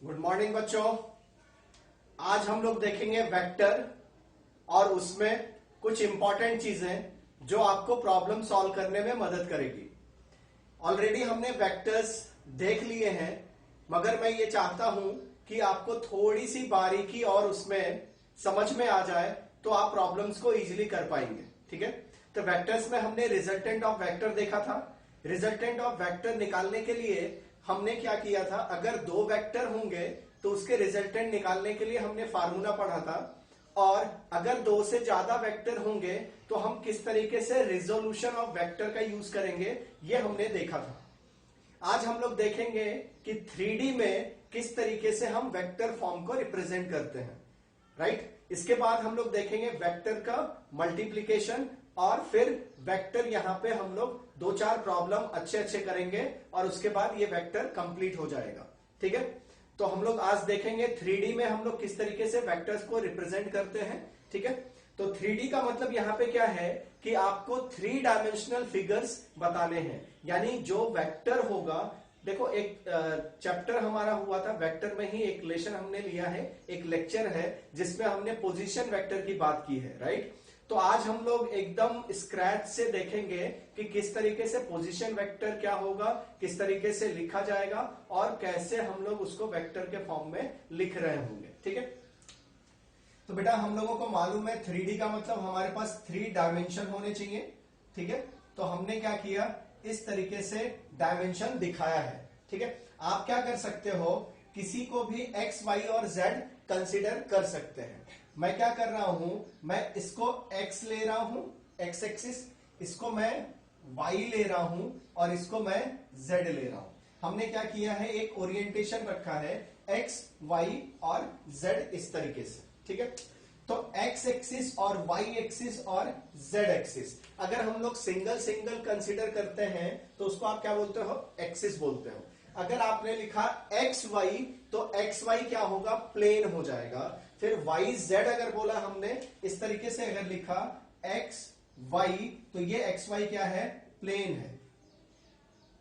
Good morning बच्चों। आज हम लोग देखेंगे वेक्टर और उसमें कुछ इंपॉर्टेंट चीजें जो आपको प्रॉब्लम सॉल्व करने में मदद करेगी। ऑलरेडी हमने वेक्टर्स देख लिए हैं, मगर मैं ये चाहता हूं कि आपको थोड़ी सी बारीकी और उसमें समझ में आ जाए तो आप प्रॉब्लम्स को इजीली कर पाएंगे। ठीक है, तो वेक्टर्स में हमने रिजल्टेंट ऑफ वेक्टर देखा था। रिजल्टेंट ऑफ वेक्टर निकालने के लिए हमने क्या किया था, अगर दो वेक्टर होंगे तो उसके रिजल्टेंट निकालने के लिए हमने फार्मूला पढ़ा था, और अगर दो से ज्यादा वेक्टर होंगे तो हम किस तरीके से रिजोल्यूशन ऑफ वेक्टर का यूज करेंगे ये हमने देखा था। आज हम लोग देखेंगे कि 3D में किस तरीके से हम वेक्टर फॉर्म को रिप्रेजेंट करते हैं। राइट, इसके बाद हम लोग देखेंगे वेक्टर का मल्टीप्लीकेशन, और फिर वेक्टर यहां पे हम लोग दो चार प्रॉब्लम अच्छे करेंगे और उसके बाद ये वेक्टर कंप्लीट हो जाएगा। ठीक है, तो हम लोग आज देखेंगे 3D में हम लोग किस तरीके से वेक्टर्स को रिप्रेजेंट करते हैं। ठीक है, तो 3D का मतलब यहां पे क्या है कि आपको 3 डायमेंशनल फिगर्स बताने हैं, यानी जो वेक्टर होगा। देखो, एक चैप्टर हमारा हुआ था वेक्टर में ही, एक लेसन हमने लिया है, एक लेक्चर है जिसमें हमने पोजीशन वेक्टर की बात की है। राइट, तो आज हम लोग एकदम स्क्रैच से देखेंगे कि किस तरीके से पोजीशन वेक्टर क्या होगा, किस तरीके से लिखा जाएगा और कैसे हम लोग उसको वेक्टर के फॉर्म में लिख रहे होंगे। ठीक है, तो बेटा हम लोगों को मालूम है 3D का मतलब हमारे पास 3 डायमेंशन होने चाहिए। ठीक है, तो हमने क्या किया, इस तरीके से डायमेंशन दिखाया है। ठीक है, आप क्या कर सकते हो, किसी को भी एक्स वाई और जेड कंसिडर कर सकते हैं। मैं क्या कर रहा हूं, मैं इसको x ले रहा हूं, x एक्सिस, इसको मैं y ले रहा हूं और इसको मैं z ले रहा हूं। हमने क्या किया है, एक ओरिएंटेशन रखा है x, y और z इस तरीके से। ठीक है, तो x एक्सिस और y एक्सिस और z एक्सिस अगर हम लोग सिंगल सिंगल कंसिडर करते हैं तो उसको आप क्या बोलते हो, एक्सिस बोलते हो। अगर आपने लिखा एक्स वाई तो एक्स वाई क्या होगा, प्लेन हो जाएगा। फिर वाई जेड अगर बोला हमने, इस तरीके से अगर लिखा एक्स वाई तो ये एक्स वाई क्या है, प्लेन है।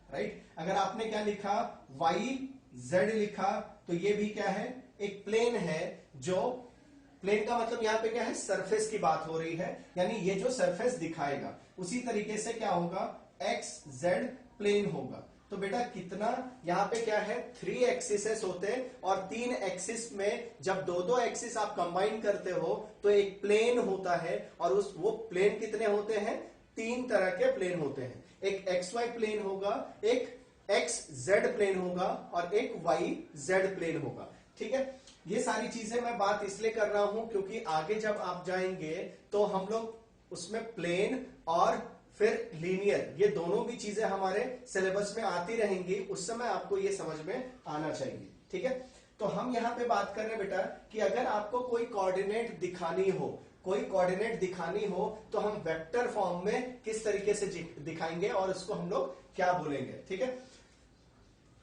राइट, अगर आपने क्या लिखा, वाई जेड लिखा तो ये भी क्या है, एक प्लेन है। जो प्लेन का मतलब यहां पे क्या है, सरफेस की बात हो रही है, यानी ये जो सरफेस दिखाएगा उसी तरीके से क्या होगा, एक्स जेड प्लेन होगा। तो बेटा कितना यहां पे क्या है, 3 एक्सिस होते हैं, और 3 एक्सिस में जब दो एक्सिस आप कंबाइन करते हो तो एक प्लेन होता है, और वो प्लेन कितने होते हैं, 3 तरह के प्लेन होते हैं। एक एक्स वाई प्लेन होगा, एक एक्स जेड प्लेन होगा और एक वाई जेड प्लेन होगा। ठीक है, ये सारी चीजें मैं बात इसलिए कर रहा हूं क्योंकि आगे जब आप जाएंगे तो हम लोग उसमें प्लेन और फिर लीनियर, ये दोनों भी चीजें हमारे सिलेबस में आती रहेंगी, उस समय आपको ये समझ में आना चाहिए। ठीक है, तो हम यहां पे बात कर रहे हैं बेटा कि अगर आपको कोई कोऑर्डिनेट दिखानी हो, तो हम वेक्टर फॉर्म में किस तरीके से दिखाएंगे और उसको हम लोग क्या बोलेंगे। ठीक है,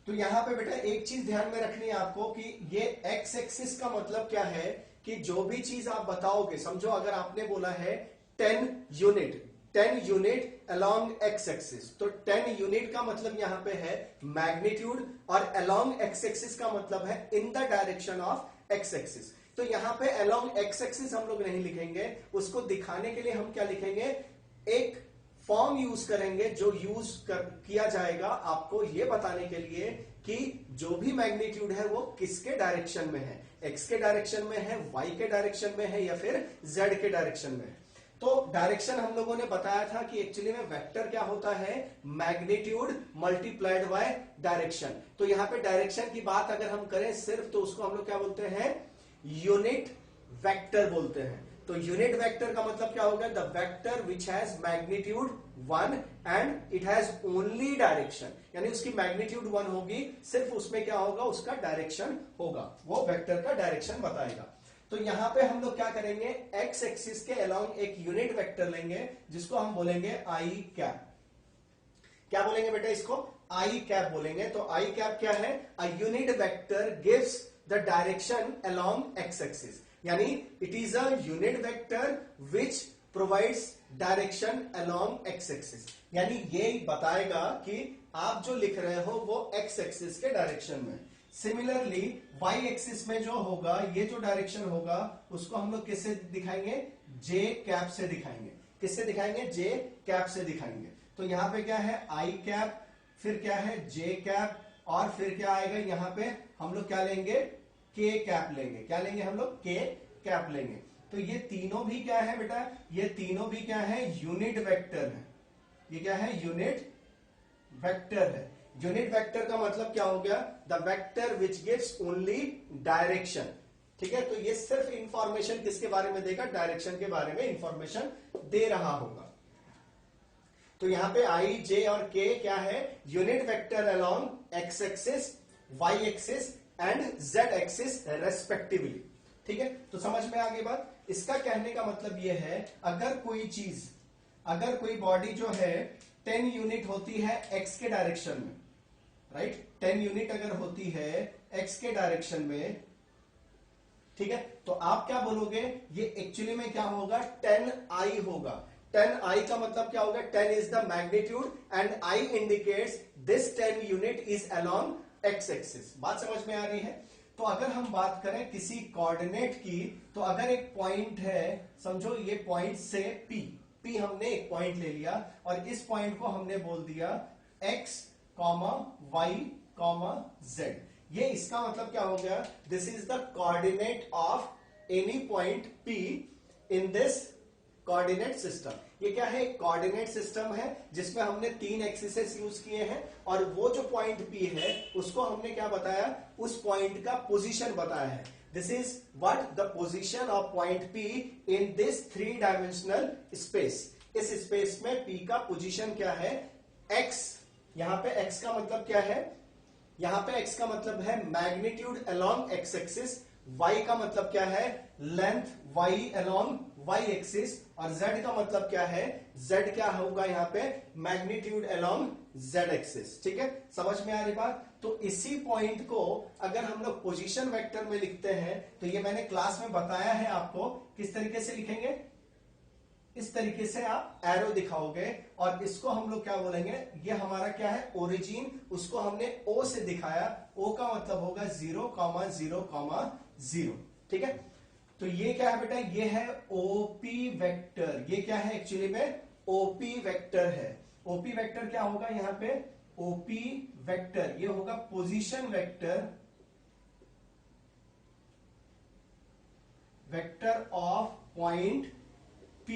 तो यहां पे बेटा एक चीज ध्यान में रखनी है आपको कि ये एक्स एक्सिस का मतलब क्या है, कि जो भी चीज आप बताओगे, समझो अगर आपने बोला है 10 यूनिट अलोंग एक्स एक्सिस, तो 10 यूनिट का मतलब यहां पे है मैग्नीट्यूड, और अलोंग एक्स एक्सिस का मतलब है in the direction of x axis. तो यहां पे अलोंग एक्स एक्सिस हम लोग नहीं लिखेंगे, उसको दिखाने के लिए हम क्या लिखेंगे, एक फॉर्म यूज करेंगे जो किया जाएगा आपको ये बताने के लिए कि जो भी मैग्नीट्यूड है वो किसके डायरेक्शन में है, एक्स के डायरेक्शन में है, वाई के डायरेक्शन में है या फिर जेड के डायरेक्शन में है। तो डायरेक्शन हम लोगों ने बताया था कि एक्चुअली में वेक्टर क्या होता है, मैग्नीट्यूड मल्टीप्लाइड बाय डायरेक्शन। तो यहां पे डायरेक्शन की बात अगर हम करें सिर्फ, तो उसको हम लोग क्या बोलते हैं, यूनिट वेक्टर बोलते हैं। तो यूनिट वेक्टर का मतलब क्या होगा, the vector which has magnitude 1 and it has only direction, यानी उसकी मैग्नीट्यूड 1 होगी, सिर्फ उसमें क्या होगा, उसका डायरेक्शन होगा, वो वेक्टर का डायरेक्शन बताएगा। तो यहां पे हम लोग क्या करेंगे, एक्स एक्सिस के अलोंग एक यूनिट वेक्टर लेंगे जिसको हम बोलेंगे आई कैप। क्या बोलेंगे बेटा, इसको आई कैप बोलेंगे। तो आई कैप क्या है, a unit vector gives the direction along x axis, यानी it is a unit vector which provides direction along x axis, यानी ये बताएगा कि आप जो लिख रहे हो वो एक्स एक्सिस के डायरेक्शन में। सिमिलरली वाई एक्सिस में जो होगा, ये जो डायरेक्शन होगा उसको हम लोग किससे दिखाएंगे, जे कैप से दिखाएंगे। किससे दिखाएंगे, जे कैप से दिखाएंगे। तो यहां पे क्या है, आई कैप, फिर क्या है जे कैप, और फिर क्या आएगा यहां पे हम लोग क्या लेंगे, के कैप लेंगे। क्या लेंगे हम लोग, के कैप लेंगे। तो ये तीनों भी क्या है बेटा, ये तीनों भी क्या है, यूनिट वेक्टर है। ये क्या है, यूनिट वेक्टर है। यूनिट वेक्टर का मतलब क्या हो गया, the vector which gives only direction. ठीक है, तो ये सिर्फ इंफॉर्मेशन किसके बारे में देगा, डायरेक्शन के बारे में इंफॉर्मेशन दे रहा होगा। तो यहां पे आई, जे और के क्या है, unit vector along x axis, Y axis and Z axis respectively. ठीक है, तो समझ में आ गई बात। इसका कहने का मतलब यह है, अगर कोई चीज, अगर कोई बॉडी जो है 10 यूनिट होती है एक्स के डायरेक्शन में, राइट, 10 यूनिट अगर होती है एक्स के डायरेक्शन में, ठीक है, तो आप क्या बोलोगे, ये एक्चुअली में क्या होगा, 10i होगा। 10i का मतलब क्या होगा, 10 is the magnitude and i indicates this 10 unit is along x axis. बात समझ में आ रही है। तो अगर हम बात करें किसी कोऑर्डिनेट की, तो अगर एक पॉइंट है, समझो ये पॉइंट से p हमने एक पॉइंट ले लिया और इस पॉइंट को हमने बोल दिया x, y, z। ये इसका मतलब क्या हो गया, this is the coordinate of any point p in this coordinate system. ये क्या है, कोऑर्डिनेट सिस्टम है जिसमें हमने 3 एक्सिसेस यूज किए हैं और वो जो पॉइंट P है उसको हमने क्या बताया, उस पॉइंट का पोजीशन बताया है। This is what, the position of point P in this 3 dimensional space. इस स्पेस में P का पोजीशन क्या है, x। यहां पे x का मतलब क्या है, यहां पे x का मतलब है magnitude along x axis, y का मतलब क्या है, length y along y axis, और z का मतलब क्या है, z क्या होगा यहाँ पे, मैग्नीट्यूड अलोंग z एक्सिस। ठीक है, समझ में आ रही बात। तो इसी पॉइंट को अगर हम लोग पोजीशन वेक्टर में लिखते हैं, तो ये मैंने क्लास में बताया है आपको किस तरीके से लिखेंगे। इस तरीके से आप एरो दिखाओगे और इसको हम लोग क्या बोलेंगे, ये हमारा क्या है, ओरिजिन, उसको हमने O से दिखाया। O का मतलब होगा 0,0,0। ठीक है, तो ये क्या है बेटा, ये है OP वेक्टर। ये क्या है, एक्चुअली में OP वेक्टर है। OP वेक्टर क्या होगा यहां पे, OP वेक्टर ये होगा position vector, vector of point P।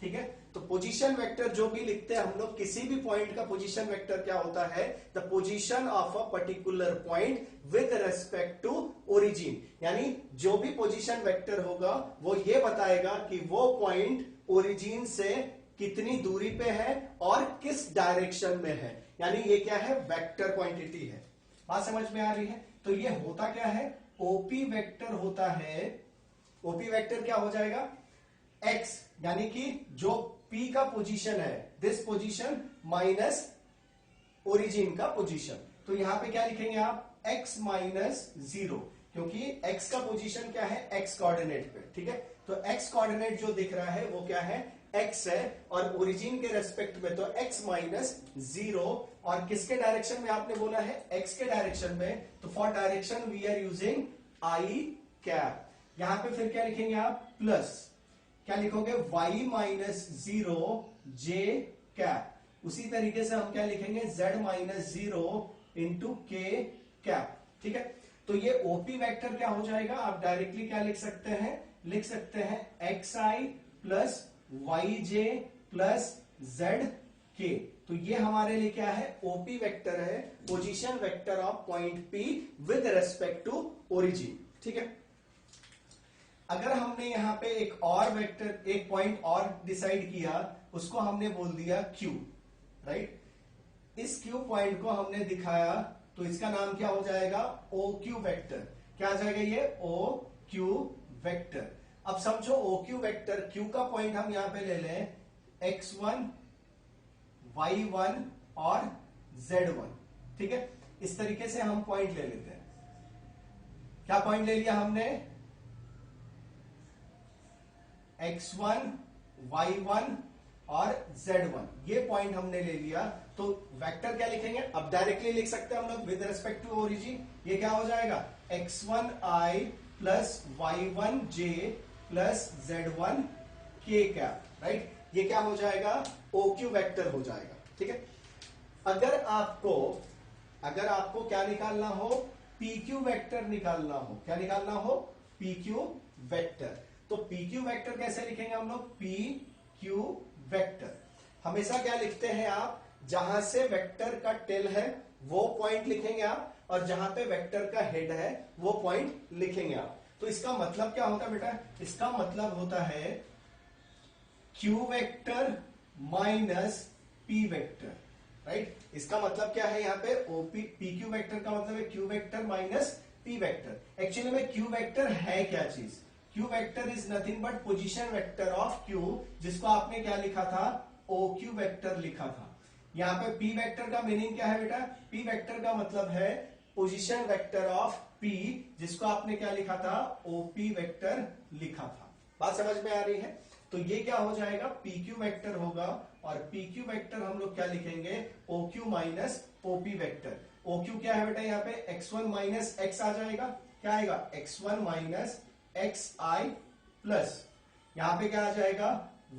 ठीक है, तो पोजीशन वेक्टर जो भी लिखते हैं हम लोग, किसी भी पॉइंट का पोजीशन वेक्टर क्या होता है, the position of a particular point with respect to origin. यानी जो भी पोजीशन वेक्टर होगा वो ये बताएगा कि वो पॉइंट ओरिजिन से कितनी दूरी पे है और किस डायरेक्शन में है। यानी ये क्या है, वेक्टर क्वांटिटी है। बात समझ में आ रही है। तो ये होता क्या है, ओपी वेक्टर होता है। ओपी वेक्टर क्या हो जाएगा, x, यानी कि जो P का पोजीशन है, दिस पोजीशन माइनस ओरिजिन का पोजीशन। तो यहां पे क्या लिखेंगे आप, x माइनस 0, क्योंकि x का पोजीशन क्या है, x कोऑर्डिनेट पे। ठीक है, तो x कोऑर्डिनेट जो दिख रहा है वो क्या है, x है, और ओरिजिन के रेस्पेक्ट में तो x माइनस 0, और किसके डायरेक्शन में आपने बोला है, x के डायरेक्शन में। तो for direction we are using I cap. यहां पे फिर क्या लिखेंगे आप, प्लस क्या लिखोगे, y माइनस 0 j कैप। उसी तरीके से हम क्या लिखेंगे, z minus 0 into k cap. ठीक है, तो ये ओपी वेक्टर क्या हो जाएगा, आप डायरेक्टली क्या लिख सकते हैं, लिख सकते हैं xi plus yj plus zk। तो ये हमारे लिए क्या है, ओपी वेक्टर है, position vector of point P with respect to origin. ठीक है, अगर हमने यहां पे एक और वेक्टर, एक पॉइंट और डिसाइड किया, उसको हमने बोल दिया Q, राइट। इस Q पॉइंट को हमने दिखाया, तो इसका नाम क्या हो जाएगा, OQ वेक्टर। क्या आ जाएगा ये, OQ वेक्टर। अब समझो OQ वेक्टर, Q का पॉइंट हम यहां पे ले लें x1, y1 और z1। ठीक है, इस तरीके से हम पॉइंट ले लेते हैं। क्या पॉइंट ले लिया हमने, x1, y1 और Z1, ये पॉइंट हमने ले लिया। तो वेक्टर क्या लिखेंगे, अब डायरेक्टली लिख सकते हैं हम लोग विद रिस्पेक्ट टू ओरिजिन। ये क्या हो जाएगा, x1i plus y1j plus z1k cap, right. ये क्या हो जाएगा, OQ वेक्टर हो जाएगा, ठीक है। अगर आपको क्या निकालना हो, PQ वेक्टर निकालना हो, क्या निकालना हो, PQ वेक्टर। तो PQ वेक्टर कैसे लिखेंगे हम लोग, PQ वेक्टर हमेशा क्या लिखते हैं आप, जहां से वेक्टर का टेल है वो पॉइंट लिखेंगे आप, और जहां पे वेक्टर का हेड है वो पॉइंट लिखेंगे आप। तो इसका मतलब क्या होता है बेटा, इसका मतलब होता है Q vector minus P vector, right. इसका मतलब क्या है यहाँ पे, PQ वेक्टर का मतलब है Q vector minus P vector. Actually में Q वेक्टर है क्या चीज, Q vector is nothing but position vector of Q, जिसको आपने क्या लिखा था, OQ वेक्टर लिखा था। यहाँ पे P वेक्टर का मीनिंग क्या है बेटा, P वेक्टर का मतलब है पोजीशन वेक्टर ऑफ P, जिसको आपने क्या लिखा था, OP वेक्टर लिखा था। बात समझ में आ रही है। तो ये क्या हो जाएगा, PQ वेक्टर होगा, और PQ वेक्टर हम लोग क्या लिखेंगे, OQ minus OP vector. OQ क्या है बेटा, यहाँ पे x1 माइनस x आ जाएगा, क्या आएगा, x1 माइनस xi प्लस यहां पे क्या आ जाएगा,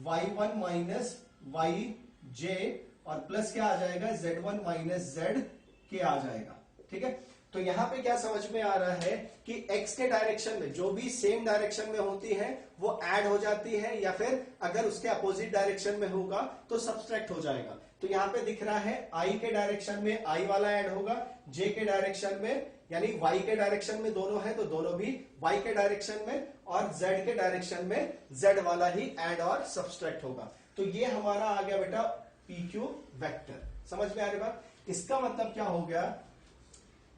y1 माइनस yj, और प्लस क्या आ जाएगा, z1 माइनस zk आ जाएगा, ठीक है। तो यहां पे क्या समझ में आ रहा है कि x के डायरेक्शन में जो भी सेम डायरेक्शन में होती है वो ऐड हो जाती है, या फिर अगर उसके अपोजिट डायरेक्शन में होगा तो सबट्रैक्ट हो जाएगा। तो यहां पे दिख रहा है i के डायरेक्शन में i वाला ऐड होगा, j के डायरेक्शन में यानी y के डायरेक्शन में दोनों है तो दोनों भी y के डायरेक्शन में, और z के डायरेक्शन में z वाला ही ऐड और सबट्रैक्ट होगा। तो ये हमारा आ गया बेटा PQ वेक्टर। समझ में आ रही बात। इसका मतलब क्या हो गया,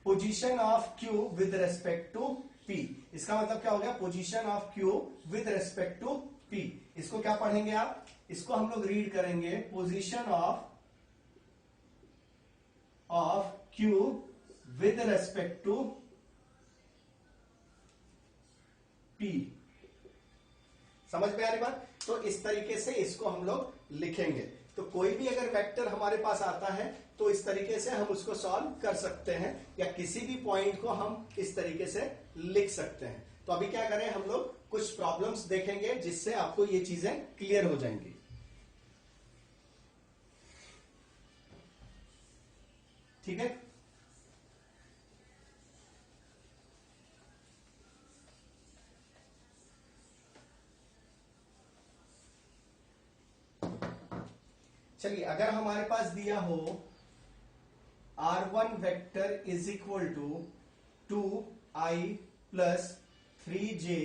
position of Q with respect to P। इसका मतलब क्या हो गया, position of Q with respect to P। इसको क्या पढ़ेंगे आप, इसको हम लोग रीड करेंगे, position of Q with respect to P। समझ में आ रही बात। तो इस तरीके से इसको हम लोग लिखेंगे। तो कोई भी अगर वेक्टर हमारे पास आता है तो इस तरीके से हम उसको सॉल्व कर सकते हैं, या किसी भी पॉइंट को हम इस तरीके से लिख सकते हैं। तो अभी क्या करें, हम लोग कुछ प्रॉब्लम्स देखेंगे जिससे आपको ये चीजें क्लियर हो जाएंगी, ठीक है। चलिए, अगर हमारे पास दिया हो R1 vector is equal to 2i plus 3j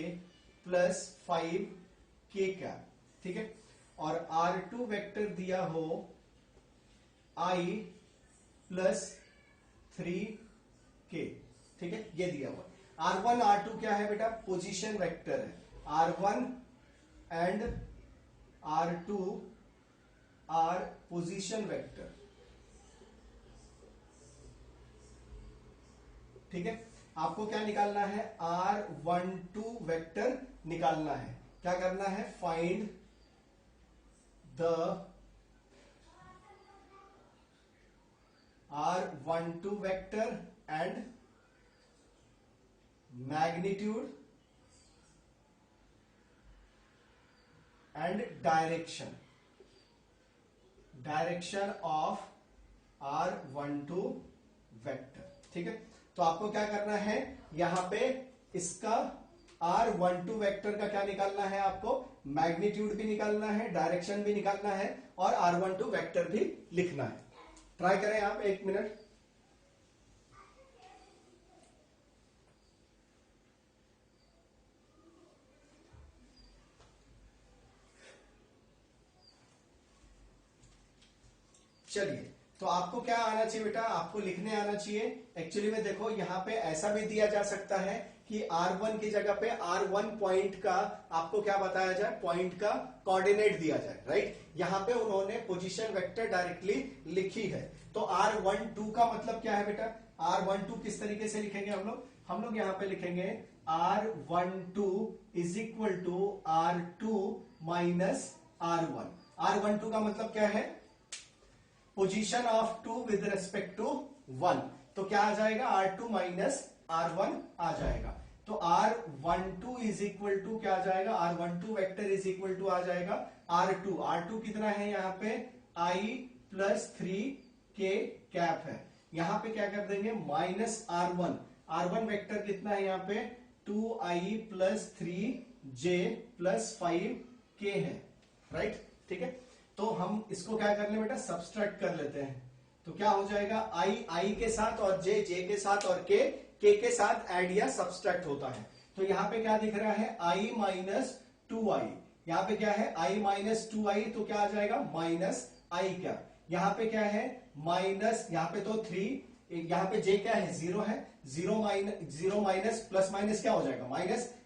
plus 5k का, ठीक है, और R2 वेक्टर दिया हो i प्लस 3k, ठीक है, ये दिया हुआ। R1 R2 क्या है बेटा, पोजीशन वेक्टर है। R1 and R2 are position vector, ठीक है। आपको क्या निकालना है, R12 वेक्टर निकालना है। क्या करना है, find the R12 vector and magnitude and direction of R12 vector, ठीक है। तो आपको क्या करना है, यहां पे इसका R12 वेक्टर का क्या निकालना है, आपको मैग्नीट्यूड भी निकालना है, डायरेक्शन भी निकालना है, और R12 वेक्टर भी लिखना है। ट्राई करें आप, एक मिनट। चलिए, तो आपको क्या आना चाहिए बेटा, आपको लिखने आना चाहिए। एक्चुअली में देखो, यहां पे ऐसा भी दिया जा सकता है कि R1 की जगह पे R1 पॉइंट का आपको क्या बताया जाए, पॉइंट का कोऑर्डिनेट दिया जाए, राइट। यहां पे उन्होंने पोजीशन वेक्टर डायरेक्टली लिखी है। तो R12 का मतलब क्या है बेटा, R12 किस तरीके से लिखेंगे हम लोग यहां पे लिखेंगे R12 is equal to R2 minus R1। R12 का मतलब क्या है? Position of 2 with respect to 1। तो क्या आ जाएगा? R2 माइनस R1 आ जाएगा। तो R12 इज इक्वल टू क्या आ जाएगा? R12 vector is equal to आ जाएगा R2। R2 कितना है यहाँ पे? I प्लस 3k कैप है। यहां पे क्या कर देंगे? Minus R1। R1 वेक्टर कितना है यहाँ पे? 2i plus 3j plus 5k है, राइट? ठीक है, तो हम इसको क्या कर ले बेटा? सब्सट्रैक्ट कर लेते हैं। तो क्या हो जाएगा? i के साथ और j के साथ और k के साथ ऐड या सब्सट्रैक्ट होता है। तो यहाँ पे क्या दिख रहा है? i minus 2i। यहाँ पे क्या है? i माइनस 2i, तो क्या आ जाएगा? माइनस i क्या? यहाँ पे क्या है? माइनस, यहाँ पे तो 3, यहाँ पे j क्या है? 0 है। 0 माइनस प्लस माइनस क्या हो जाएगा?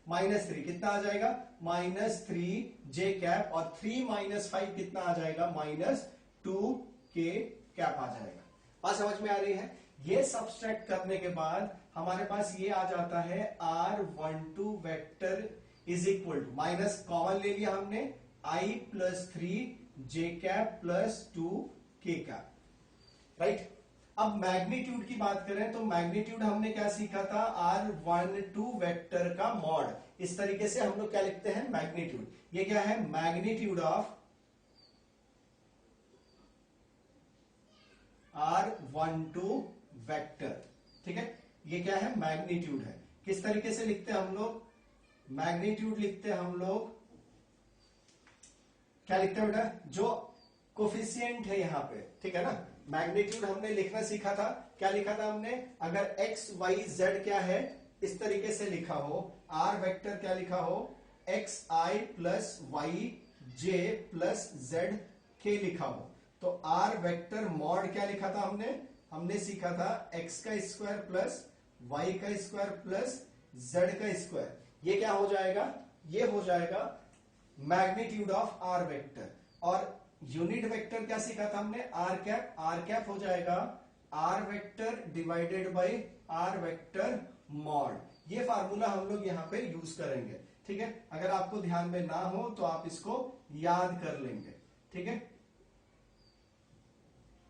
माइनस 3। कितना आ जाएगा? माइनस 3j कैप, और 3 माइनस 5 कितना आ जाएगा? माइनस 2k कैप आ जाएगा। बात समझ में आ रही है? ये सब्सट्रैक्ट करने के बाद हमारे पास ये आ जाता है R12 vector is equal to, minus common ले लिया हमने, i plus 3j cap plus 2k cap, right? अब मैग्नीट्यूड की बात करें तो मैग्नीट्यूड हमने क्या सीखा था? R12 वेक्टर का मॉड। इस तरीके से हम लोग क्या लिखते हैं? मैग्नीट्यूड। ये क्या है? Magnitude of R12 vector. ठीक है, ये क्या है? मैग्नीट्यूड है। किस तरीके से लिखते हैं हम लोग? मैग्नीट्यूड लिखते हैं हम लोग, क्या लिखते हैं बेटा? जो कोफिशिएंट है यहाँ पे, ठीक है ना? मैग्नीट्यूड हमने लिखना सीखा था। क्या लिखा था हमने? अगर x y z क्या है, इस तरीके से लिखा हो, r वेक्टर क्या लिखा हो? x i plus Y J plus Z K लिखा हो, तो r वेक्टर मॉड क्या लिखा था हमने सीखा था x का स्क्वायर प्लस y का स्क्वायर प्लस z का स्क्वायर। ये क्या हो जाएगा? ये हो जाएगा मैग्नीट्यूड ऑफ r वेक्टर। और यूनिट वेक्टर क्या सीखा था हमने? आर कैप हो जाएगा R vector divided by R vector mod. ये फार्मूला हम लोग यहाँ पे यूज करेंगे, ठीक है? अगर आपको ध्यान में ना हो तो आप इसको याद कर लेंगे, ठीक है?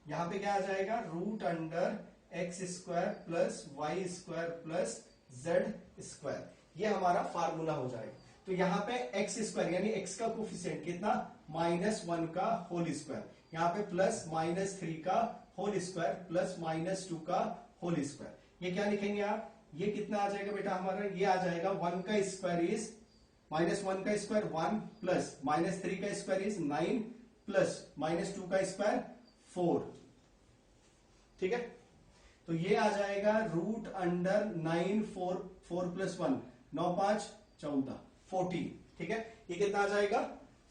यहां पे क्या आ जाएगा? Root under X square plus Y square plus Z square. ये हमारा फार्मूला हो जाएगा। तो यहाँ पे एक्स स्क्वायर यानी एक्स का कोफिशिएंट कितना? -1 का होल स्क्वायर, यहाँ पे प्लस -3 का होल स्क्वायर प्लस -2 का होल स्क्वायर। ये क्या लिखेंगे आप? ये कितना आ जाएगा बेटा हमारा? ये आ जाएगा 1 का स्क्वायर इज -1 का स्क्वायर 1 प्लस -3 का स्क्वायर इज 9 प्लस -2 का स्क्वायर 4, ठीक है? तो ये आ जाएगा रूट अंडर 9 4 प्लस 1 9 5 14 14, ठीक है? ये कितना आ जाएगा?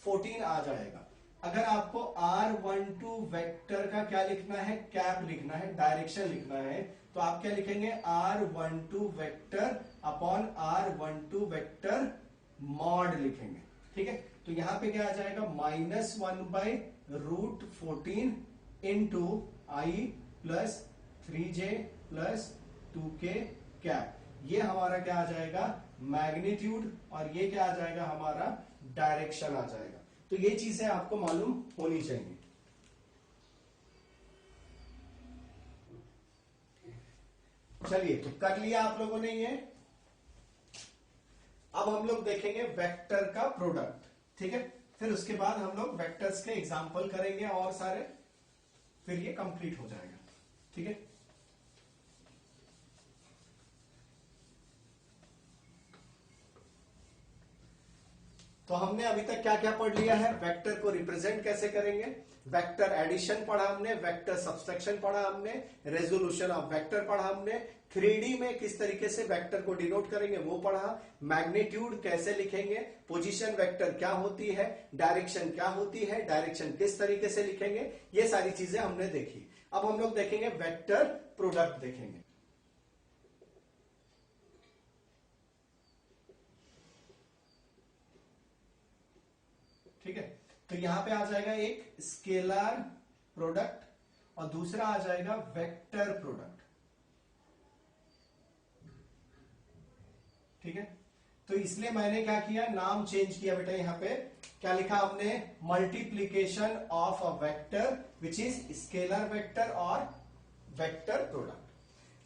14 आ जाएगा। अगर आपको R12 वेक्टर का क्या लिखना है? कैप लिखना है, डायरेक्शन लिखना है, तो आप क्या लिखेंगे? R12 vector upon R12 vector mod लिखेंगे, ठीक है? तो यहां पे क्या आ जाएगा? -1 by root 14 into I plus 3j plus 2k cap. ये हमारा क्या आ जाएगा? मैग्नीट्यूड, और ये क्या आ जाएगा? हमारा डायरेक्शन आ जाएगा। तो ये चीजें आपको मालूम होनी चाहिए। चलिए, तो कर लिया आप लोगों ने ये। अब हम लोग देखेंगे वेक्टर का प्रोडक्ट, ठीक है? फिर उसके बाद हम लोग वेक्टर्स के एग्जाम्पल करेंगे और सारे, फिर ये कंप्लीट हो जाएगा, ठीक है? तो हमने अभी तक क्या क्या पढ़ लिया है? वेक्टर को रिप्रेजेंट कैसे करेंगे, वेक्टर एडिशन पढ़ा हमने, वेक्टर सब्सट्रैक्शन पढ़ा हमने, रेजोल्यूशन ऑफ वेक्टर पढ़ा हमने, 3D में किस तरीके से वेक्टर को डिनोट करेंगे वो पढ़ा, मैग्नीट्यूड कैसे लिखेंगे, पोजीशन वेक्टर क्या होती है, डायरेक्शन क्या होती है, डायरेक्शन किस तरीके से लिखेंगे, ये सारी चीजें हमने देखी। अब हम लोग देखेंगे वेक्टर प्रोडक्ट देखेंगे। ठीक है, तो यहां पे आ जाएगा एक स्केलर प्रोडक्ट और दूसरा आ जाएगा वेक्टर प्रोडक्ट, ठीक है? तो इसलिए मैंने क्या किया? नाम चेंज किया बेटा। यहां पे क्या लिखा हमने, multiplication of a vector which is scalar vector और वेक्टर प्रोडक्ट।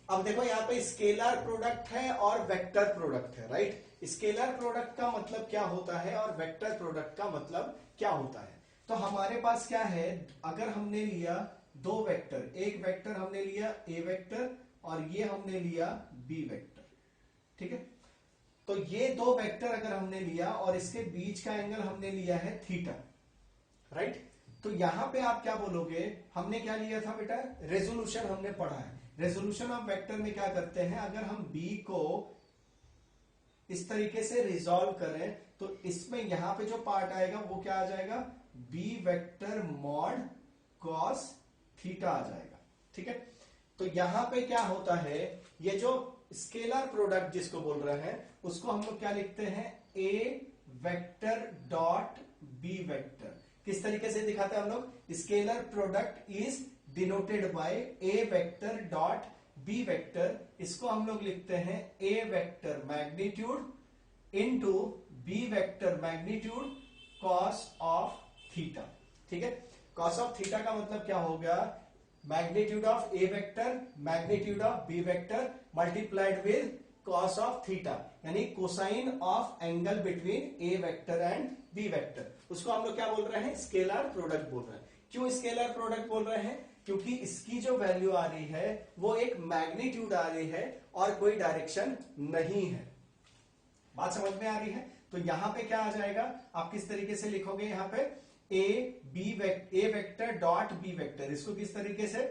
अब देखो यहाँ पे स्केलर प्रोडक्ट है और वेक्टर प्रोडक्ट है, राइट। स्केलर प्रोडक्ट का मतलब क्या होता है और वेक्टर प्रोडक्ट का मतलब क्या होता है। तो हमारे पास क्या है, अगर हमने लिया दो वेक्टर, एक वेक्टर हमने लिया ए वेक्टर और ये हमने लिया बी वेक्टर, ठीक है। तो ये दो वेक्टर अगर हमने लिया और इसके बीच का एंगल हमने लिया है थीटा, राइट। तो यहां पे आप क्या बोलोगे, हमने क्या लिया था बेटा, रेजोल्यूशन हमने पढ़ा है। रेजोल्यूशन ऑफ वेक्टर में क्या करते हैं, अगर हम बी को इस तरीके से रिजॉल्व करें तो इसमें यहां पे जो पार्ट आएगा वो क्या आ जाएगा, b vector mod cos theta आ जाएगा, ठीक है। तो यहां पे क्या होता है, ये जो स्केलर प्रोडक्ट जिसको बोल रहे हैं उसको हम लोग क्या लिखते हैं, a vector dot b vector. किस तरीके से दिखाते हैं हम लोग, scalar product is denoted by a vector dot b vector. इसको हम लोग लिखते हैं a vector magnitude into b vector magnitude cos of theta, ठीक है। कॉस ऑफ थीटा का मतलब क्या हो गया, magnitude of a vector magnitude of b vector multiplied with cos of theta, यानी cosine of angle between A vector and B vector. उसको हम लोग क्या बोल रहे हैं, स्केलर प्रोडक्ट बोल रहे हैं। क्यों स्केलर प्रोडक्ट बोल रहे हैं, क्योंकि इसकी जो वैल्यू आ रही है वो एक मैग्नीट्यूड आ रही है और कोई डायरेक्शन नहीं है। बात समझ में आ रही है। तो यहां पे क्या आ जाएगा, आप किस तरीके से लिखोगे, यहां पे a vector dot b vector, इसको किस तरीके से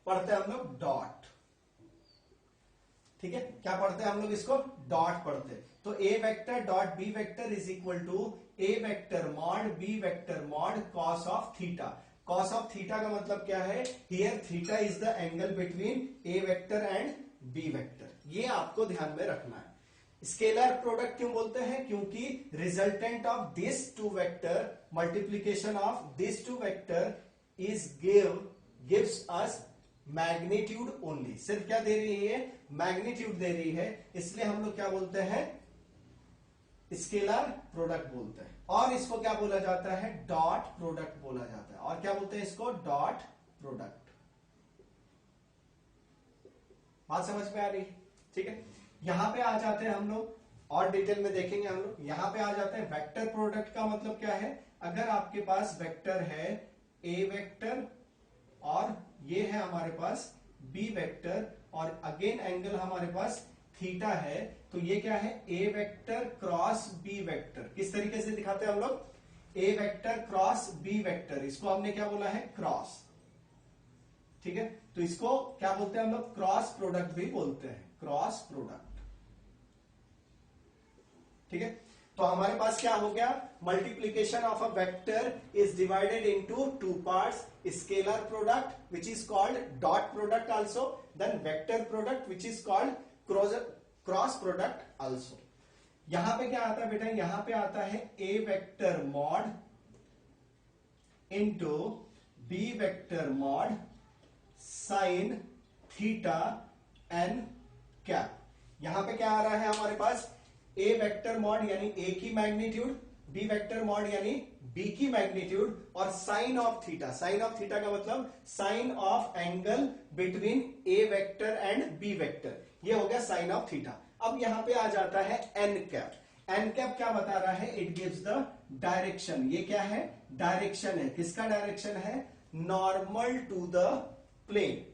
पढ़ते हैं हम लोग, डॉट, ठीक है। क्या पढ़ते हैं हम लोग, इसको डॉट पढ़ते हैं। तो a vector dot b vector is equal to a vector mod b vector mod cos of theta. Cos of theta का मतलब क्या है, here theta is the angle between A vector and B vector. ये आपको ध्यान में रखना है। स्केलर प्रोडक्ट क्यों बोलते हैं, क्योंकि resultant of this two vector multiplication of this two vector is gives us magnitude only. सिर्फ क्या दे रही है, मैग्नीट्यूड दे रही है, इसलिए हम लोग क्या बोलते हैं, स्केलर प्रोडक्ट बोलते हैं। और इसको क्या बोला जाता है, डॉट प्रोडक्ट बोला जाता है। और क्या बोलते हैं इसको, डॉट प्रोडक्ट। बात समझ में आ रही है, ठीक है। यहां पे आ जाते हैं हम लोग, और डिटेल में देखेंगे हम लोग। यहां पे आ जाते हैं वेक्टर प्रोडक्ट का मतलब क्या है, अगर आपके पास वेक्टर है ए वेक्टर और ये है हमारे पास बी वेक्टर और अगेन एंगल हमारे पास थीटा है, तो ये क्या है, a vector cross B vector. किस तरीके से दिखाते हैं हम लोग, ए वेक्टर क्रॉस बी वेक्टर, इसको हमने क्या बोला है, क्रॉस, ठीक है। तो इसको क्या बोलते हैं हम लोग, क्रॉस प्रोडक्ट भी बोलते हैं, क्रॉस प्रोडक्ट, ठीक है। तो हमारे पास क्या हो गया, multiplication of a vector is divided into two parts, scalar product which is called dot product also, then vector product which is called cross product also. यहां पे क्या आता है बेटा, यहां पे आता है a vector mod into b vector mod sine theta n cap. यहां पे क्या आ रहा है हमारे पास, ए वेक्टर मॉड यानी ए की मैग्नीट्यूड, बी वेक्टर मॉड यानी बी की मैग्नीट्यूड और sine of theta. Sine of theta का मतलब sine of angle between A vector and B vector, ये हो गया साइन ऑफ थीटा। अब यहां पे आ जाता है एन कैप। एन कैप क्या बता रहा है, इट गिव्स द डायरेक्शन। ये क्या है, डायरेक्शन है। किसका डायरेक्शन है, नॉर्मल टू द प्लेन।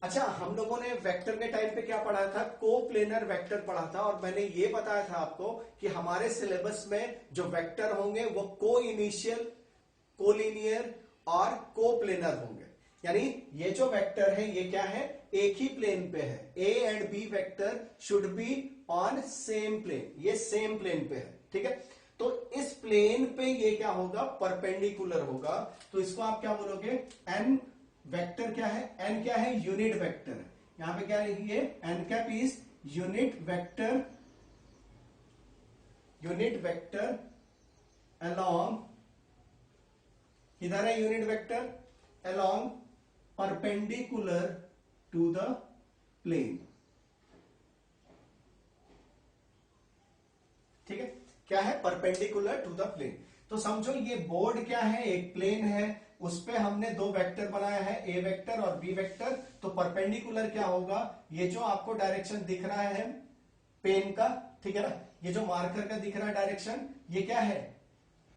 अच्छा, हम लोगों ने वेक्टर के टाइम पे क्या पढ़ा था, कोप्लेनर वेक्टर पढ़ा था, और मैंने ये बताया था आपको कि हमारे सिलेबस में जो वेक्टर होंगे वो को इनिशियल, कोलिनियर और कोप्लेनर होंगे। यानी ये जो वेक्टर है ये क्या है, एक ही प्लेन पे है। A and B vector should be on same plane, ये सेम प्लेन पे है, ठीक है। तो इस प्लेन पे ये क्या होगा, परपेंडिकुलर होगा। तो इसको आप क्या बोलोगे, एन वेक्टर क्या है, एन क्या है, यूनिट वेक्टर। यहां पे क्या लिखिए, N cap is unit vector along, किधर है unit vector, along perpendicular to the plane, ठीक है। क्या है, परपेंडिकुलर टू द प्लेन। तो समझो ये बोर्ड क्या है, एक प्लेन है, उस पे हमने दो वेक्टर बनाया है, ए वेक्टर और बी वेक्टर। तो परपेंडिकुलर क्या होगा, ये जो आपको डायरेक्शन दिख रहा है पेन का, ठीक है ना, ये जो मार्कर का दिख रहा है डायरेक्शन, ये क्या है,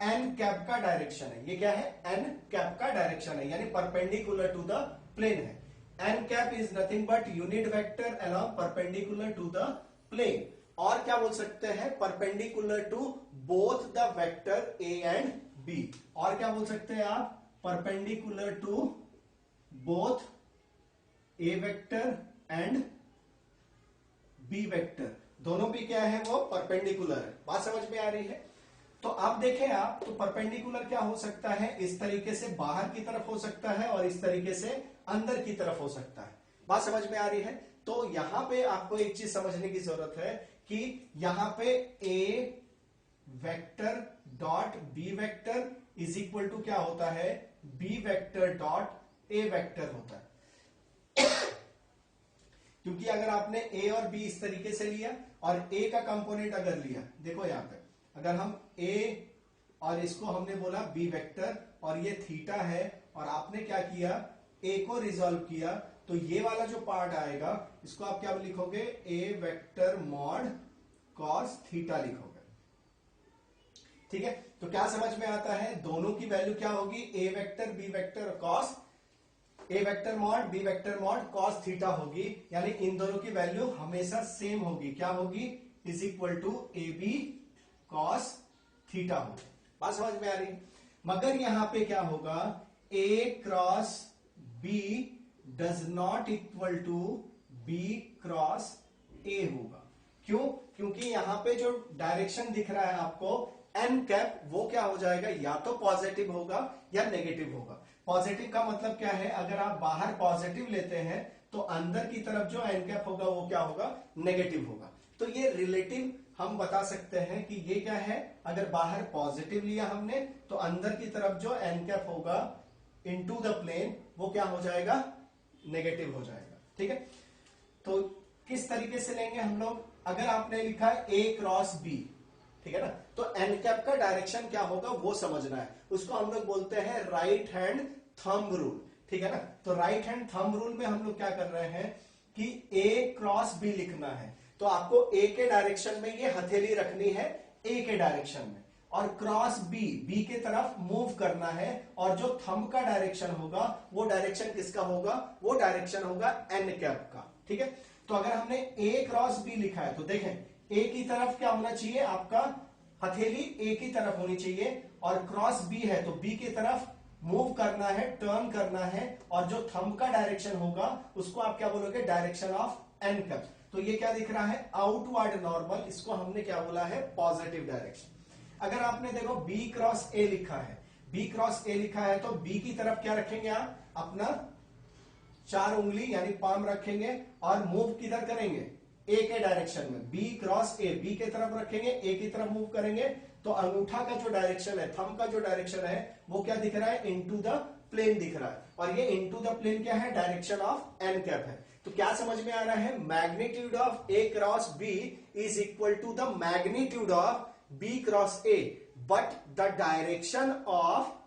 एन कैप का डायरेक्शन है। ये क्या है, एन कैप का डायरेक्शन है, यानी परपेंडिकुलर टू द प्लेन है। N cap is nothing but unit vector along perpendicular to the plane. और क्या बोल सकते हैं, perpendicular to both the vector A and B. और क्या बोल सकते हैं आप, perpendicular to both A vector and B vector, दोनों भी क्या है, वो परपेंडिकुलर है। बात समझ में आ रही है। तो अब देखें आप, तो परपेंडिकुलर क्या हो सकता है, इस तरीके से बाहर की तरफ हो सकता है और इस तरीके से अंदर की तरफ हो सकता है। बात समझ में आ रही है। तो यहां पे आपको एक चीज समझने की जरूरत है कि यहां पे a vector dot b vector is equal to क्या होता है, b vector dot a vector होता है। क्योंकि अगर आपने ए और बी इस तरीके से लिया और ए का कंपोनेंट अगर लिया, देखो यहां पे अगर हम ए और इसको हमने बोला बी वेक्टर और ये थीटा है, और आपने क्या किया, ए को रिजॉल्व किया, तो ये वाला जो पार्ट आएगा इसको आप क्या लिखोगे, ए वेक्टर मॉड कॉस थीटा लिखोगे। ठीक है, तो क्या समझ में आता है, दोनों की वैल्यू क्या होगी, a vector b vector cos, a vector mod b vector mod cos theta होगी, यानी इन दोनों की वैल्यू हमेशा सेम होगी। क्या होगी, is equal to A B cos theta होगी। बात समझ में आ रही। मगर यहां पे क्या होगा, a cross b does not equal to b cross a होगा। क्यों, क्योंकि यहां पे जो डायरेक्शन दिख रहा है आपको एन कैप, वो क्या हो जाएगा, या तो पॉजिटिव होगा या नेगेटिव होगा। पॉजिटिव का मतलब क्या है, अगर आप बाहर पॉजिटिव लेते हैं तो अंदर की तरफ जो एन कैप होगा वो क्या होगा, नेगेटिव होगा। तो ये रिलेटिव हम बता सकते हैं कि ये क्या है, अगर बाहर पॉजिटिव लिया हमने तो अंदर की तरफ जो एन कैप होगा इनटू द प्लेन वो क्या हो जाएगा, नेगेटिव हो जाएगा। ठीक है, तो किस तरीके से लेंगे हम लोग, अगर आपने लिखा है ए क्रॉस बी, ठीक है ना, तो एन कैप का डायरेक्शन क्या होगा वो समझना है। उसको हम लोग बोलते हैं राइट हैंड थंब रूल। ठीक है ना, तो राइट हैंड थंब रूल में हम लोग क्या कर रहे हैं कि ए क्रॉस बी लिखना है, तो आपको ए के डायरेक्शन में ये हथेली रखनी है, ए के डायरेक्शन में, और क्रॉस बी, बी के तरफ मूव करना है, और जो थंब का डायरेक्शन होगा वो डायरेक्शन किसका होगा, वो डायरेक्शन होगा एन कैप का। ठीक है, तो अगर हमने ए क्रॉस बी लिखा है तो देखें ए की तरफ क्या होना चाहिए, आपका हथेली ए की तरफ होनी चाहिए, और क्रॉस बी है तो बी की तरफ मूव करना है, टर्न करना है, और जो थंब का डायरेक्शन होगा उसको आप क्या बोलोगे, डायरेक्शन ऑफ एन कैप। तो ये क्या दिख रहा है, आउटवर्ड नॉर्मल, इसको हमने क्या बोला है, पॉजिटिव डायरेक्शन। अगर आपने देखो बी क्रॉस ए लिखा है, बी क्रॉस ए लिखा है तो बी की तरफ क्या रखेंगे आप, अपना 4 उंगली यानी पाम रखेंगे और मूव किधर करेंगे, ए के डायरेक्शन में, बी क्रॉस ए, बी के तरफ रखेंगे, ए की तरफ मूव करेंगे, तो अंगूठा का जो डायरेक्शन है, थंब का जो डायरेक्शन है वो क्या दिख रहा है, इनटू द प्लेन दिख रहा है, और ये इनटू द प्लेन क्या है, डायरेक्शन ऑफ एन कैप है। तो क्या समझ में आ रहा है, magnitude of A cross B is equal to the magnitude of B cross A, but the direction of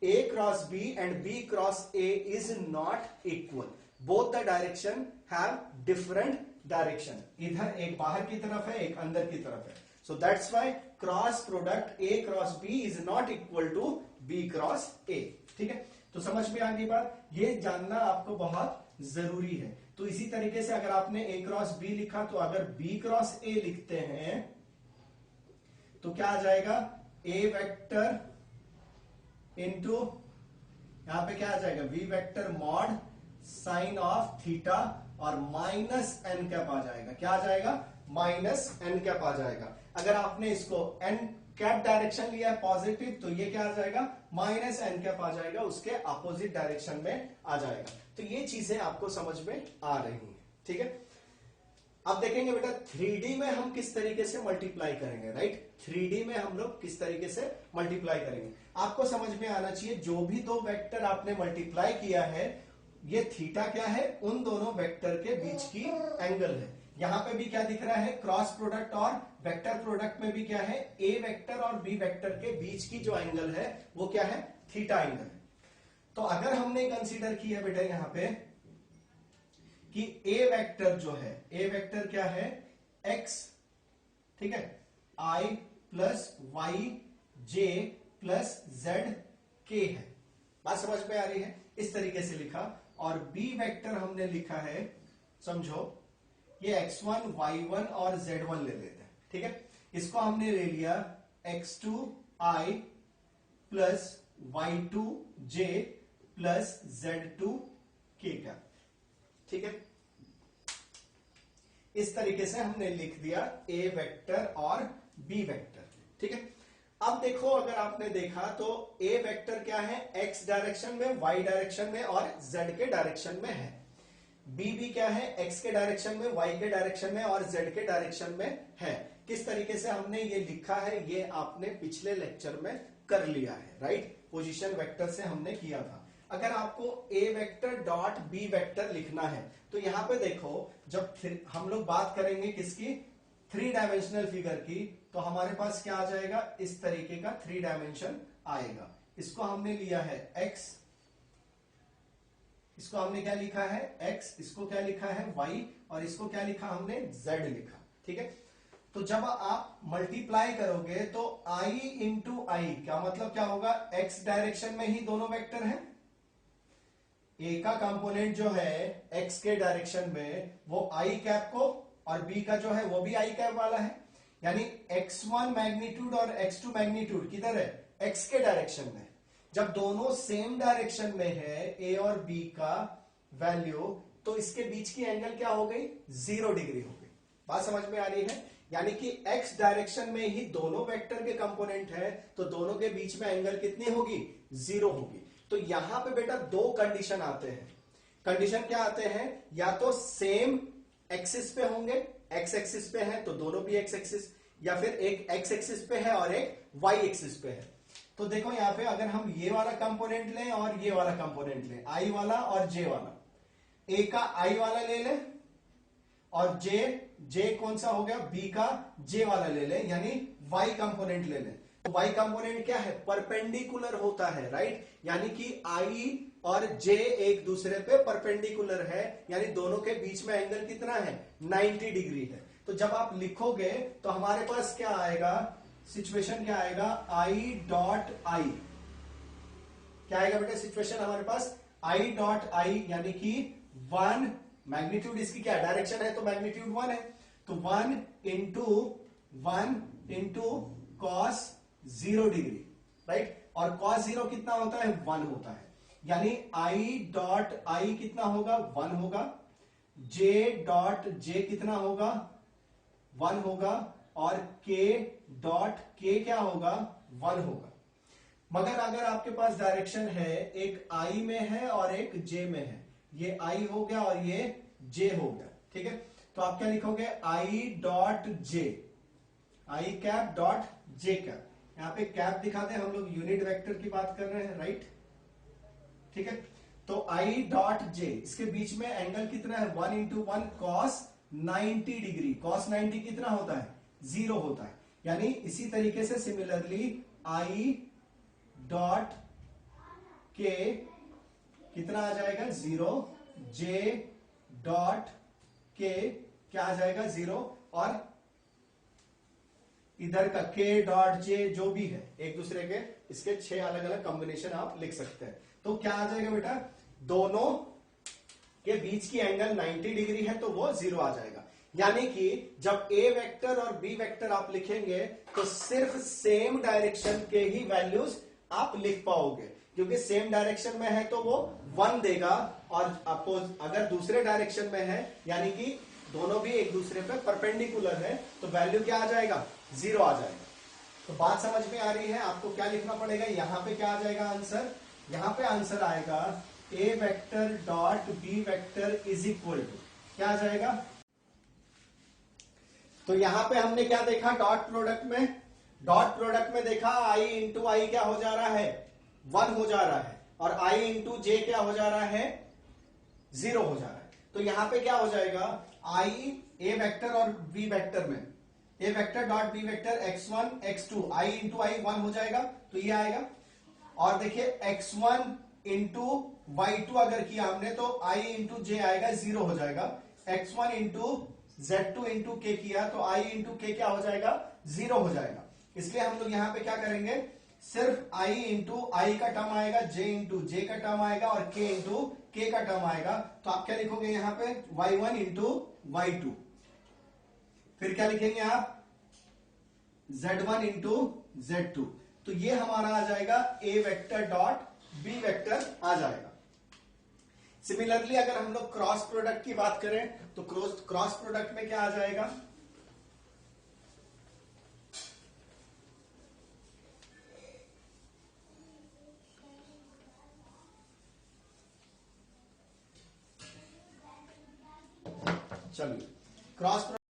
A cross B and B cross A is not equal. Both the direction have different direction. इधर एक बाहर की तरफ है, एक अंदर की तरफ है. So that's why cross product A cross B is not equal to B cross A. ठीक है, तो समझ में आ गई बात, ये जानना आपको बहुत जरूरी है। तो इसी तरीके से अगर आपने A क्रॉस B लिखा तो अगर B क्रॉस A लिखते हैं तो क्या आ जाएगा, A वेक्टर इनटू यहां पे क्या आ जाएगा, V vector mod sine of theta और माइनस एन कैप आ जाएगा। क्या आ जाएगा, माइनस एन कैप आ जाएगा। अगर आपने इसको एन कैप डायरेक्शन लिया है पॉजिटिव तो ये क्या आ जाएगा, माइनस एन कैप आ जाएगा, उसके अपोजिट डायरेक्शन में आ जाएगा। तो ये चीजें आपको समझ में आ रही हैं। ठीक है, अब देखेंगे बेटा 3D में हम किस तरीके से मल्टीप्लाई करेंगे, राइट। 3D में हम लोग किस तरीके से मल्टीप्लाई करेंगे, आपको समझ में आना चाहिए। जो भी दो वेक्टर आपने मल्टीप्लाई किया है, ये थीटा क्या है, उन दोनों वेक्टर के बीच की एंगल है, यहां पे भी क्या दिख रहा है, क्रॉस प्रोडक्ट और वेक्टर प्रोडक्ट में भी क्या है, ए वेक्टर और बी वेक्टर के बीच की जो एंगल है वो क्या है, थीटा एंगल है। तो अगर हमने कंसीडर किया बेटा यहां पे कि ए वेक्टर जो है, ए वेक्टर क्या है, एक्स, ठीक है, आई plus Y J plus Z के है। बात समझ में आ रही है, इस तरीके से लिखा। और बी वेक्टर हमने लिखा है, समझो ये x1 y1 और z1 ले लेते हैं, ठीक है। इसको हमने ले लिया x2 i plus y2 j plus z2 k का, ठीक है। इस तरीके से हमने लिख दिया a वेक्टर और b वेक्टर, ठीक है। अब देखो, अगर आपने देखा तो a वेक्टर क्या है, x डायरेक्शन में, y डायरेक्शन में और z के डायरेक्शन में है। b भी क्या है, x के डायरेक्शन में, y के डायरेक्शन में और z के डायरेक्शन में है। किस तरीके से हमने ये लिखा है, ये आपने पिछले लेक्चर में कर लिया है, राइट। पोजीशन वेक्टर से हमने किया था। अगर आपको a vector dot b vector लिखना है तो यहां पे देखो, जब हम लोग बात करेंगे किसकी, 3 डायमेंशनल फिगर की, तो हमारे पास क्या आ जाएगा, इस तरीके का 3 डायमेंशन आएगा। इसको हमने लिया है x, इसको हमने क्या लिखा है x, इसको क्या लिखा है y और इसको क्या लिखा हमने z लिखा, ठीक है। तो जब आप मल्टीप्लाई करोगे तो i इंटू आई क्या मतलब क्या होगा, x डायरेक्शन में ही दोनों वेक्टर हैं। a का कंपोनेंट जो है x के डायरेक्शन में वो i कैप को, और b का जो है वो भी i कैप वाला है। यानी x1 मैग्नीट्यूड और x2 मैग्नीट्यूड किधर है, x के डायरेक्शन में। जब दोनों सेम डायरेक्शन में है a और b का वैल्यू, तो इसके बीच की एंगल क्या हो गई, 0 डिग्री हो गई। बात समझ में आ रही है, यानी कि x डायरेक्शन में ही दोनों वेक्टर के कंपोनेंट है, तो दोनों के बीच में एंगल कितनी होगी, 0 होगी। तो यहां पे बेटा 2 कंडीशन आते हैं। कंडीशन क्या आते हैं, या तो सेम एक्सिस पे होंगे, एक्स एक्सिस पे है तो दोनों भी एक्स एक्सिस, या फिर एक एक्स एक्सिस पे है और एक वाई एक्सिस पे है। तो देखो यहां पे अगर हम ये वाला कंपोनेंट लें और ये वाला कंपोनेंट लें, आई वाला और जे वाला, ए का आई वाला ले लें और जे कौन सा हो गया, बी का जे वाला ले लें, यानी वाई कंपोनेंट ले लें। तो वाई कंपोनेंट क्या है, परपेंडिकुलर होता है, राइट। यानी कि आई और जे एक दूसरे पे परपेंडिकुलर है, यानी दोनों के बीच में एंगल कितना है, 90 डिग्री है। तो जब आप लिखोगे तो हमारे पास क्या आएगा, सिचुएशन क्या आएगा, आई डॉट आई, क्या आएगा बेटा सिचुएशन हमारे पास, आई डॉट आई, यानी कि 1 मैग्नीट्यूड, इसकी क्या डायरेक्शन है तो मैग्नीट्यूड 1 है, तो 1 इंटू कॉस 0 डिग्री, राइट। और कॉस 0 कितना होता है, 1 होता है। यानी आई डॉट आई कितना होगा, 1 होगा, जे डॉट जे कितना होगा, 1 होगा, और के डॉट के क्या होगा, 1 होगा। मगर अगर आपके पास डायरेक्शन है, एक आई में है और एक जे में है, ये आई हो गया और ये जे हो गया, ठीक है। तो आप क्या लिखोगे, I dot J, I cap dot J cap. यहां पे कैप दिखा दे, हम लोग यूनिट वेक्टर की बात कर रहे हैं, राइट, ठीक है। तो आई डॉट जे, इसके बीच में एंगल कितना है, 1 इंटू 1 कॉस 90 डिग्री, कॉस 90 कितना होता है, 0 होता है। यानी इसी तरीके से सिमिलरली आई डॉट के कितना आ जाएगा, 0, जे डॉट के क्या आ जाएगा, 0, और इधर का के डॉट जे जो भी है, एक दूसरे के इसके 6 अलग अलग कॉम्बिनेशन आप लिख सकते हैं। तो क्या आ जाएगा बेटा, दोनों के बीच की एंगल 90 डिग्री है तो वो 0 आ जाएगा। यानी कि जब ए वेक्टर और बी वेक्टर आप लिखेंगे तो सिर्फ सेम डायरेक्शन के ही वैल्यूज आप लिख पाओगे, क्योंकि सेम डायरेक्शन में है तो वो 1 देगा, और अपोज अगर दूसरे डायरेक्शन में है यानी कि दोनों भी एक दूसरे पे परपेंडिकुलर है तो वैल्यू क्या आ जाएगा, 0 आ जाएगा। तो बात समझ में आ रही है, आपको क्या लिखना पड़ेगा, यहां पे क्या आ जाएगा आंसर, यहां पे आंसर आएगा a vector dot b vector is equal to, क्या आ जाएगा। तो यहां पे हमने क्या देखा, डॉट प्रोडक्ट में देखा आई इंटू आई क्या हो जा रहा है, 1 हो जा रहा है, और आई इंटू जे क्या हो जा रहा है, 0 हो जा रहा है। तो यहां पे क्या हो जाएगा, आई ए वेक्टर और बी वेक्टर में, a vector dot b vector x1 x2 i into i 1 हो जाएगा, तो ये आएगा। और देखिए x1 इंटू y2 अगर किया हमने तो i इंटू जे आएगा 0 हो जाएगा। x1 इंटू z2 इंटू के किया तो i इंटू के क्या हो जाएगा 0 हो जाएगा। इसलिए हम लोग यहां पे क्या करेंगे, सिर्फ i इंटू आई का टर्म आएगा, j इंटू जे का टर्म आएगा और k इंटू के का टर्म आएगा। तो आप क्या लिखोगे यहां पे y1 इंटू y2, फिर क्या लिखेंगे आप z1 इंटू z2। तो ये हमारा आ जाएगा a vector dot b vector आ जाएगा। सिमिलरली अगर हम लोग क्रॉस प्रोडक्ट की बात करें तो क्रॉस प्रोडक्ट में क्या आ जाएगा, चलिए क्रॉस